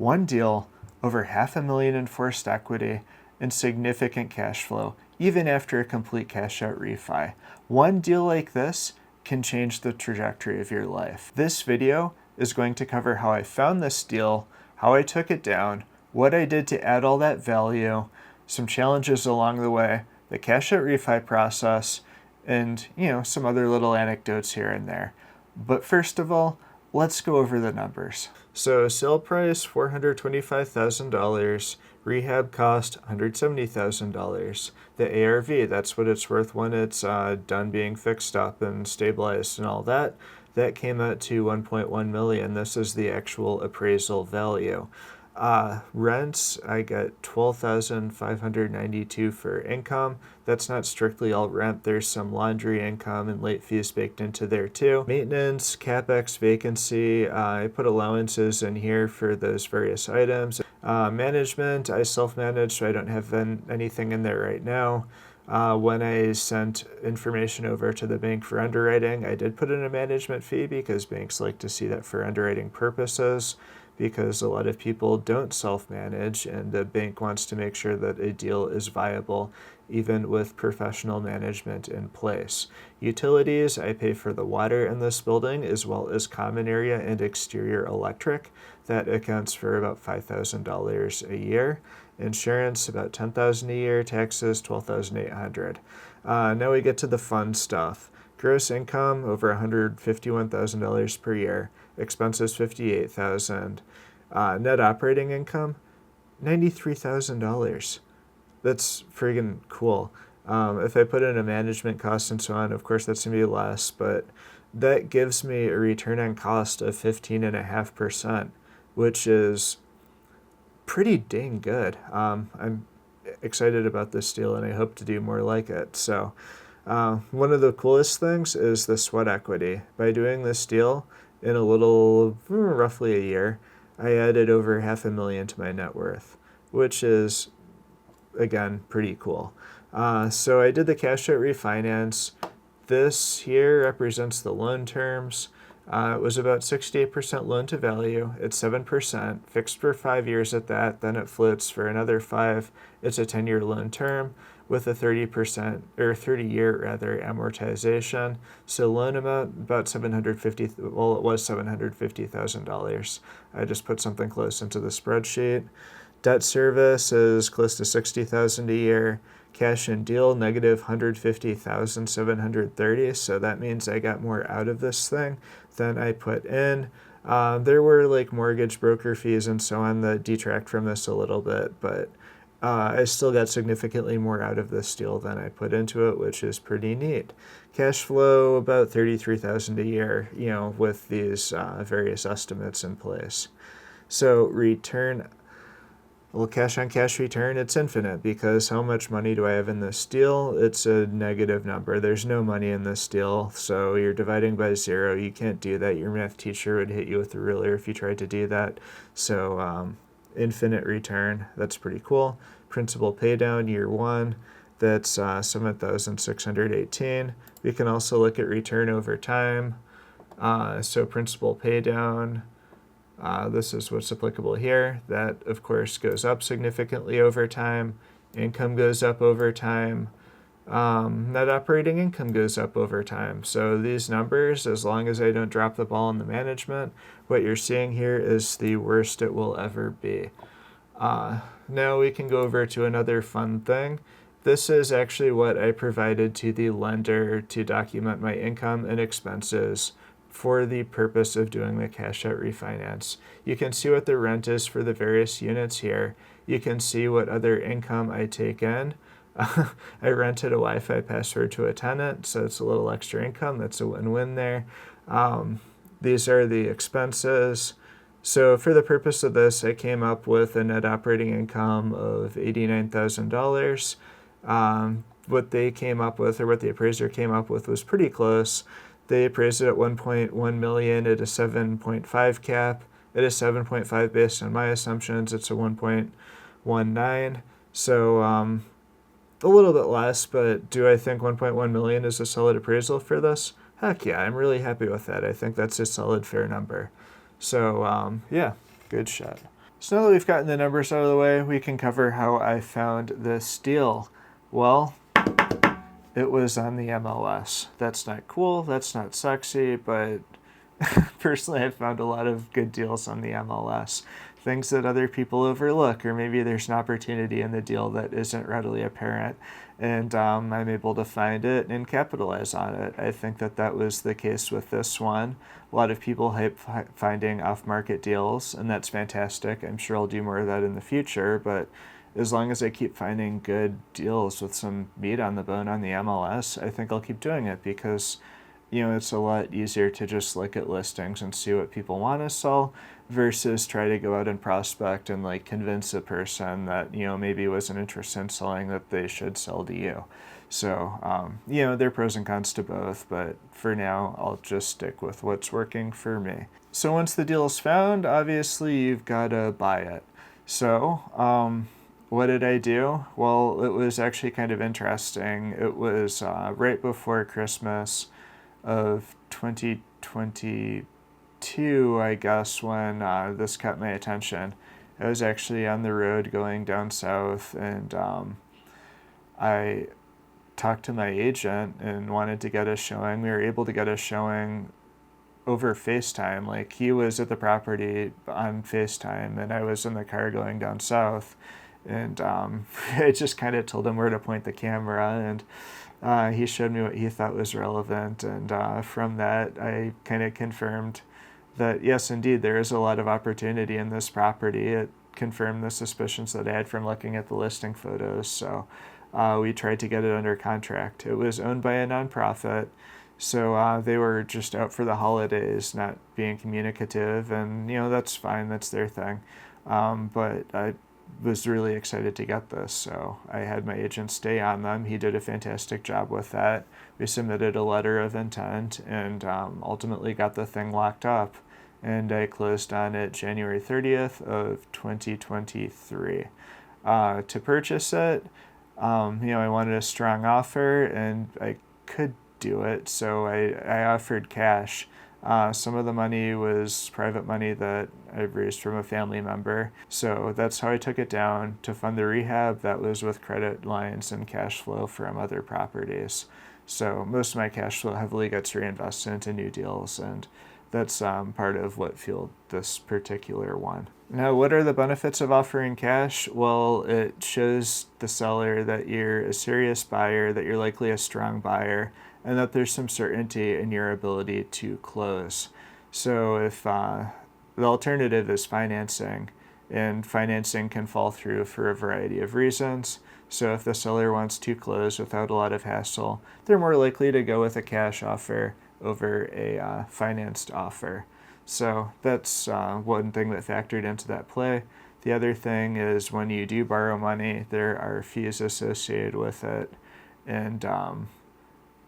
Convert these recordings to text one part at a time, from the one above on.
One deal, over $500,000 in forced equity, and significant cash flow, even after a complete cash out refi. One deal like this can change the trajectory of your life. This video is going to cover how I found this deal, how I took it down, what I did to add all that value, some challenges along the way, the cash out refi process, and some other little anecdotes here and there. But first of all, let's go over the numbers. So sale price $425,000, rehab cost $170,000. The ARV, that's what it's worth when it's done being fixed up and stabilized and all that. That came out to $1.1 million. This is the actual appraisal value. Rents, I get $12,592 for income. That's not strictly all rent. There's some laundry income and late fees baked into there too. Maintenance, CapEx, vacancy, I put allowances in here for those various items. Management, I self-manage, so I don't have anything in there right now. When I sent information over to the bank for underwriting, I did put in a management fee because banks like to see that for underwriting purposes, because a lot of people don't self-manage and the bank wants to make sure that a deal is viable even with professional management in place. Utilities, I pay for the water in this building as well as common area and exterior electric. That accounts for about $5,000 a year. Insurance, about $10,000 a year. Taxes, $12,800. Now we get to the fun stuff. Gross income, over $151,000 per year. Expenses, $58,000. Net operating income, $93,000. That's friggin' cool. If I put in a management cost and so on, of course that's gonna be less, but that gives me a return on cost of 15.5%, which is pretty dang good. I'm excited about this deal and I hope to do more like it. So one of the coolest things is the sweat equity. By doing this deal in a little, roughly a year, I added over $500,000 to my net worth, which is, again, pretty cool. So I did the cash out refinance. This here represents the loan terms. It was about 68% loan to value. It's 7%, fixed for 5 years at that. Then it floats for another 5. It's a 10-year loan term with a 30% or 30-year rather amortization. So loan amount about $750,000. Well, it was $750,000. I just put something close into the spreadsheet. Debt service is close to $60,000 a year. Cash and deal negative $150,730. So that means I got more out of this thing than I put in. There were like mortgage broker fees and so on that detract from this a little bit, but I still got significantly more out of this deal than I put into it, which is pretty neat. Cash flow about $33,000 a year, with these various estimates in place. So return. Well, cash on cash return, it's infinite because how much money do I have in this deal? It's a negative number. There's no money in this deal, so you're dividing by 0. You can't do that. Your math teacher would hit you with a ruler if you tried to do that. So infinite return, that's pretty cool. Principal pay down year 1, that's $7,618. We can also look at return over time. So principal pay down. This is what's applicable here. That, of course, goes up significantly over time. Income goes up over time. Net operating income goes up over time. So these numbers, as long as I don't drop the ball in the management, what you're seeing here is the worst it will ever be. Now we can go over to another fun thing. This is actually what I provided to the lender to document my income and expenses for the purpose of doing the cash out refinance. You can see what the rent is for the various units here. You can see what other income I take in. I rented a Wi-Fi password to a tenant, so it's a little extra income. That's a win-win there. These are the expenses. So for the purpose of this, I came up with a net operating income of $89,000. What they came up with, or what the appraiser came up with, was pretty close. They appraised it at $1.1 million at a 7.5 cap. It is 7.5 based on my assumptions. It's a 1.19. So a little bit less, but do I think 1.1 million is a solid appraisal for this? Heck yeah, I'm really happy with that. I think that's a solid, fair number. So yeah, good shot. So now that we've gotten the numbers out of the way, we can cover how I found this deal. Well, it was on the MLS. That's not cool, that's not sexy, but personally, I've found a lot of good deals on the MLS. Things that other people overlook, or maybe there's an opportunity in the deal that isn't readily apparent, and I'm able to find it and capitalize on it. I think that that was the case with this one. A lot of people hype finding off-market deals, and that's fantastic. I'm sure I'll do more of that in the future, but as long as I keep finding good deals with some meat on the bone on the MLS, I think I'll keep doing it because it's a lot easier to just look at listings and see what people want to sell versus try to go out and prospect and like convince a person that, maybe wasn't interested in selling that they should sell to you. So, there are pros and cons to both, but for now, I'll just stick with what's working for me. So once the deal is found, obviously you've got to buy it. So, what did I do? Well, it was actually kind of interesting. It was right before Christmas of 2022, I guess, when this caught my attention. I was actually on the road going down south, and I talked to my agent and wanted to get a showing. We were able to get a showing over FaceTime. Like, he was at the property on FaceTime, and I was in the car going down south. And I just kind of told him where to point the camera, and he showed me what he thought was relevant, and from that I kind of confirmed that yes, indeed, there is a lot of opportunity in this property. It confirmed the suspicions that I had from looking at the listing photos, so we tried to get it under contract. It was owned by a nonprofit, so they were just out for the holidays, not being communicative, and that's fine, that's their thing. But I was really excited to get this, so I had my agent stay on them. He did a fantastic job with that. We submitted a letter of intent and ultimately got the thing locked up, and I closed on it January 30th of 2023. To purchase it, I wanted a strong offer, and I could do it, so I offered cash. Some of the money was private money that I raised from a family member. So that's how I took it down. To fund the rehab, that was with credit lines and cash flow from other properties. So most of my cash flow heavily gets reinvested into new deals, and that's part of what fueled this particular one. Now, what are the benefits of offering cash? Well, it shows the seller that you're a serious buyer, that you're likely a strong buyer, and that there's some certainty in your ability to close. So if the alternative is financing, and financing can fall through for a variety of reasons. So if the seller wants to close without a lot of hassle, they're more likely to go with a cash offer over a financed offer. So that's one thing that factored into that play. The other thing is when you do borrow money, there are fees associated with it, and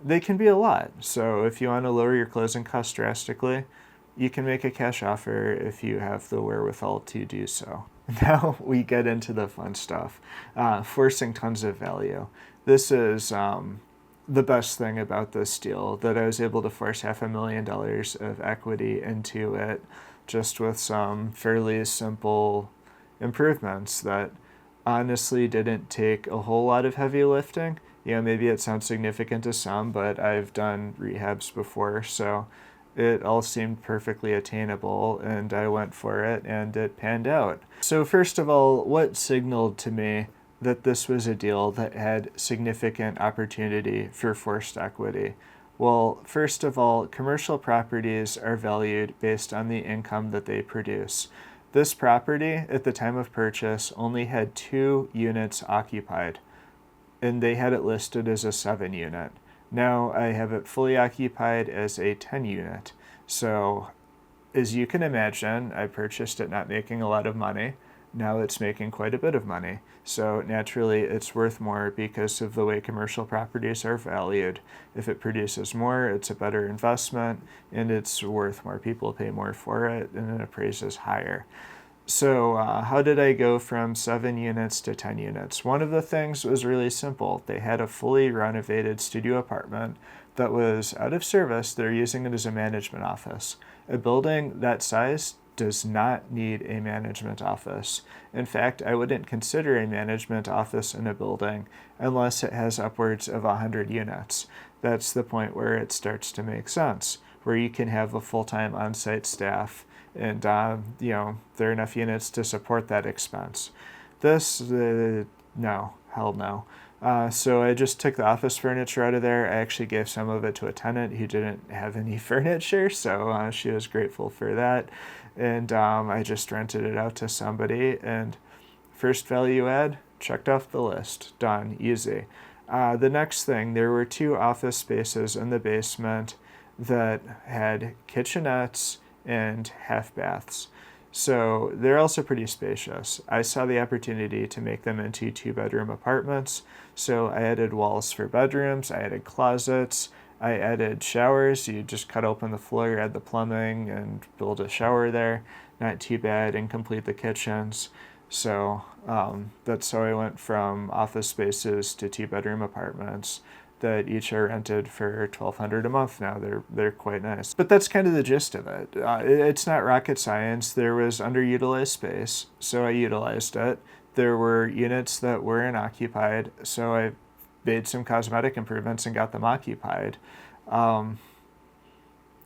they can be a lot. So if you want to lower your closing costs drastically, you can make a cash offer if you have the wherewithal to do so. Now we get into the fun stuff, forcing tons of value. This is the best thing about this deal, that I was able to force $500,000 of equity into it just with some fairly simple improvements that honestly didn't take a whole lot of heavy lifting. Maybe it sounds significant to some, but I've done rehabs before, so it all seemed perfectly attainable, and I went for it, and it panned out. So first of all, what signaled to me that this was a deal that had significant opportunity for forced equity? Well, first of all, commercial properties are valued based on the income that they produce. This property, at the time of purchase, only had 2 units occupied, and they had it listed as a 7-unit. Now I have it fully occupied as a 10-unit. So as you can imagine, I purchased it not making a lot of money. Now it's making quite a bit of money. So naturally it's worth more because of the way commercial properties are valued. If it produces more, it's a better investment, and it's worth more. People pay more for it, and it appraises higher. So how did I go from 7 units to 10 units? One of the things was really simple. They had a fully renovated studio apartment that was out of service. They're using it as a management office. A building that size does not need a management office. In fact, I wouldn't consider a management office in a building unless it has upwards of 100 units. That's the point where it starts to make sense, where you can have a full-time on-site staff and, there are enough units to support that expense. This, no, hell no. So I just took the office furniture out of there. I actually gave some of it to a tenant who didn't have any furniture, so she was grateful for that. And I just rented it out to somebody. And first value add, checked off the list. Done. Easy. The next thing, there were 2 office spaces in the basement that had kitchenettes and half baths. So they're also pretty spacious. I saw the opportunity to make them into 2-bedroom apartments. So I added walls for bedrooms, I added closets, I added showers. You just cut open the floor, add the plumbing, and build a shower there. Not too bad, and complete the kitchens. So that's how I went from office spaces to 2-bedroom apartments that each are rented for $1,200 a month now. They're quite nice. But that's kind of the gist of it. It's not rocket science. There was underutilized space, so I utilized it. There were units that weren't occupied, so I made some cosmetic improvements and got them occupied. A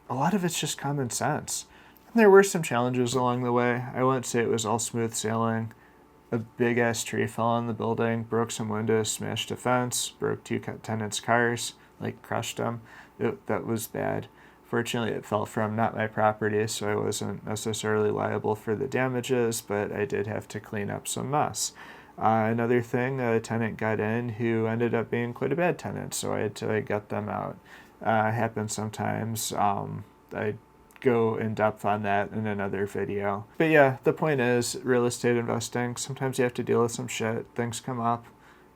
lot of it's just common sense. And there were some challenges along the way. I wouldn't say it was all smooth sailing. A big ass tree fell on the building, broke some windows, smashed a fence, broke 2 tenants' cars, crushed them. That was bad. Fortunately, it fell from not my property, so I wasn't necessarily liable for the damages, but I did have to clean up some mess. Another thing, a tenant got in who ended up being quite a bad tenant, so I had to get them out. Happens sometimes. I go in depth on that in another video. But yeah, the point is, real estate investing, sometimes you have to deal with some shit, things come up,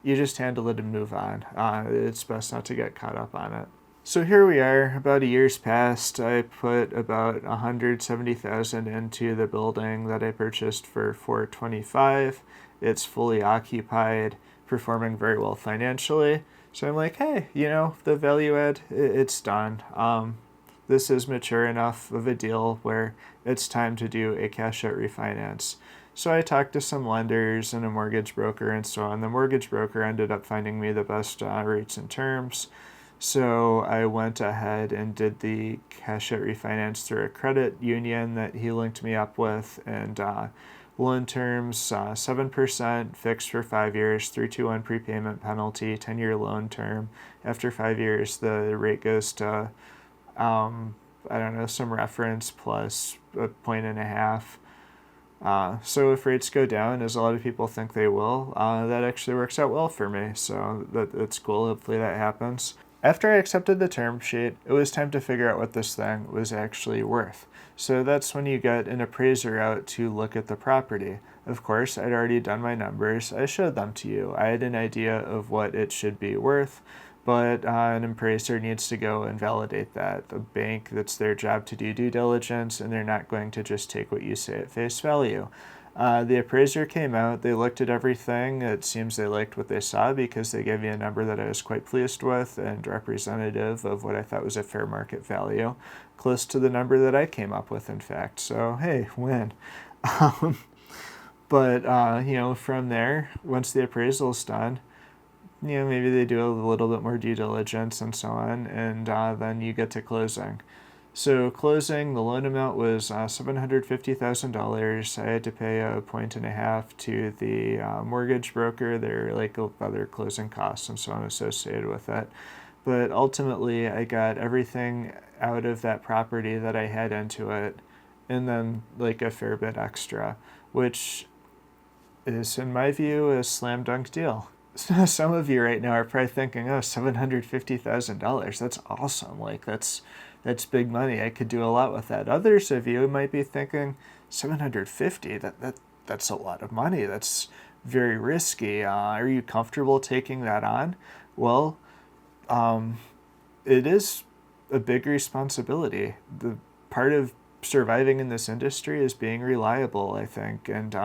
you just handle it and move on. It's best not to get caught up on it. So here we are, about a year's passed. I put about $170,000 into the building that I purchased for $425,000. It's fully occupied, performing very well financially. So I'm like, hey, the value add, it's done. This is mature enough of a deal where it's time to do a cash out refinance. So I talked to some lenders and a mortgage broker and so on. The mortgage broker ended up finding me the best rates and terms. So I went ahead and did the cash out refinance through a credit union that he linked me up with, and loan terms 7% fixed for 5 years, 321 prepayment penalty, 10-year loan term. After 5 years, the rate goes to some reference plus 1.5. So if rates go down, as a lot of people think they will, that actually works out well for me. So that's cool. Hopefully that happens. After I accepted the term sheet, it was time to figure out what this thing was actually worth. So that's when you get an appraiser out to look at the property. Of course, I'd already done my numbers. I showed them to you. I had an idea of what it should be worth, but an appraiser needs to go and validate that. The bank, that's their job to do due diligence, and they're not going to just take what you say at face value. The appraiser came out, they looked at everything. It seems they liked what they saw because they gave me a number that I was quite pleased with and representative of what I thought was a fair market value, close to the number that I came up with, in fact. So, hey, win. But from there, once the appraisal's done, maybe they do a little bit more due diligence and so on, and then you get to closing. So closing, the loan amount was $750,000. I had to pay 1.5 to the mortgage broker. There are other closing costs and so on associated with it. But ultimately, I got everything out of that property that I had into it, and then a fair bit extra, which is, in my view, a slam dunk deal. Some of you right now are probably thinking, oh, $750,000, that's awesome. That's big money. I could do a lot with that. Others of you might be thinking, 750, that's a lot of money. That's very risky. Are you comfortable taking that on? Well, it is a big responsibility. The part of surviving in this industry is being reliable, I think, and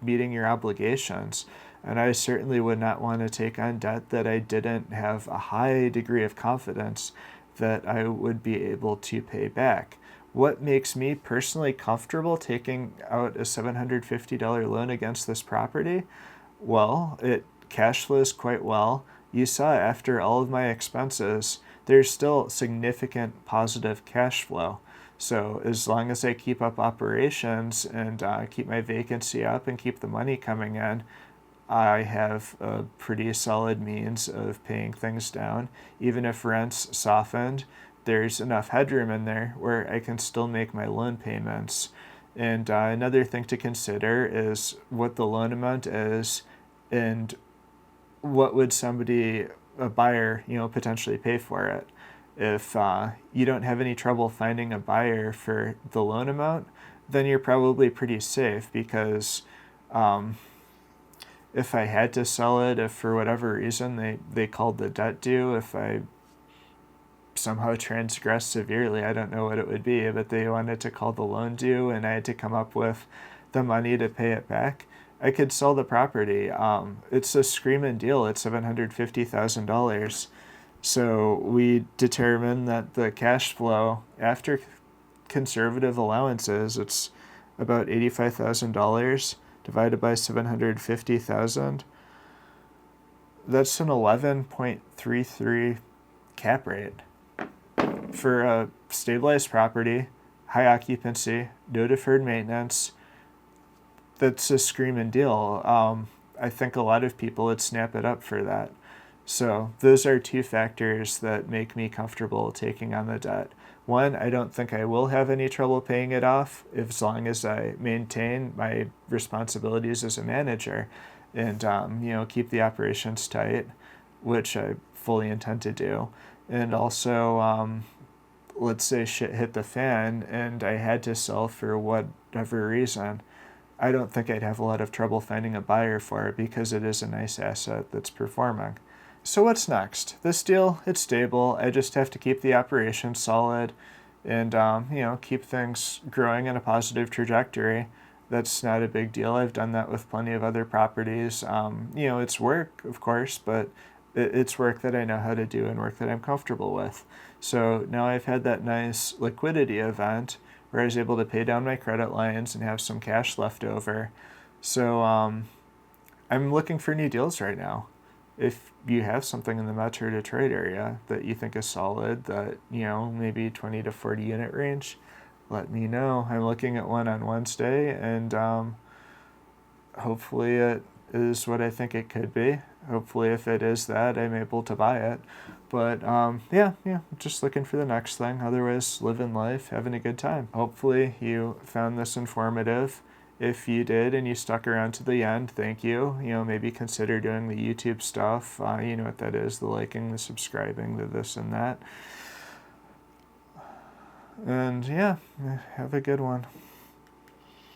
meeting your obligations. And I certainly would not want to take on debt that I didn't have a high degree of confidence that I would be able to pay back. what makes me personally comfortable taking out a $750 loan against this property? Well, it cash flows quite well. You saw after all of my expenses, there's still significant positive cash flow. So as long as I keep up operations and keep my vacancy up and keep the money coming in, I have a pretty solid means of paying things down. Even if rents softened, there's enough headroom in there where I can still make my loan payments. And another thing to consider is what the loan amount is and what would somebody, a buyer, potentially pay for it. If you don't have any trouble finding a buyer for the loan amount, then you're probably pretty safe because if I had to sell it, if for whatever reason they called the debt due, if I somehow transgressed severely, I don't know what it would be, but they wanted to call the loan due and I had to come up with the money to pay it back, I could sell the property. It's a screaming deal at $750,000. So we determined that the cash flow after conservative allowances, it's about $85,000 divided by 750,000. That's an 11.33 cap rate for a stabilized property, high occupancy, no deferred maintenance. That's a screaming deal. I think a lot of people would snap it up for that. So those are two factors that make me comfortable taking on the debt. One, I don't think I will have any trouble paying it off as long as I maintain my responsibilities as a manager and keep the operations tight, which I fully intend to do. And also, let's say shit hit the fan and I had to sell for whatever reason, I don't think I'd have a lot of trouble finding a buyer for it because it is a nice asset that's performing. So what's next? This deal, it's stable. I just have to keep the operation solid and, keep things growing in a positive trajectory. That's not a big deal. I've done that with plenty of other properties. It's work, of course, but it's work that I know how to do and work that I'm comfortable with. So now I've had that nice liquidity event where I was able to pay down my credit lines and have some cash left over. So I'm looking for new deals right now. If you have something in the Metro Detroit area that you think is solid, that, maybe 20 to 40 unit range, let me know. I'm looking at one on Wednesday, and hopefully it is what I think it could be. Hopefully if it is that, I'm able to buy it. But just looking for the next thing. Otherwise, living life, having a good time. Hopefully you found this informative. If you did and you stuck around to the end, thank you. Maybe consider doing the YouTube stuff. You know what that is, the liking, the subscribing, the this and that. And have a good one.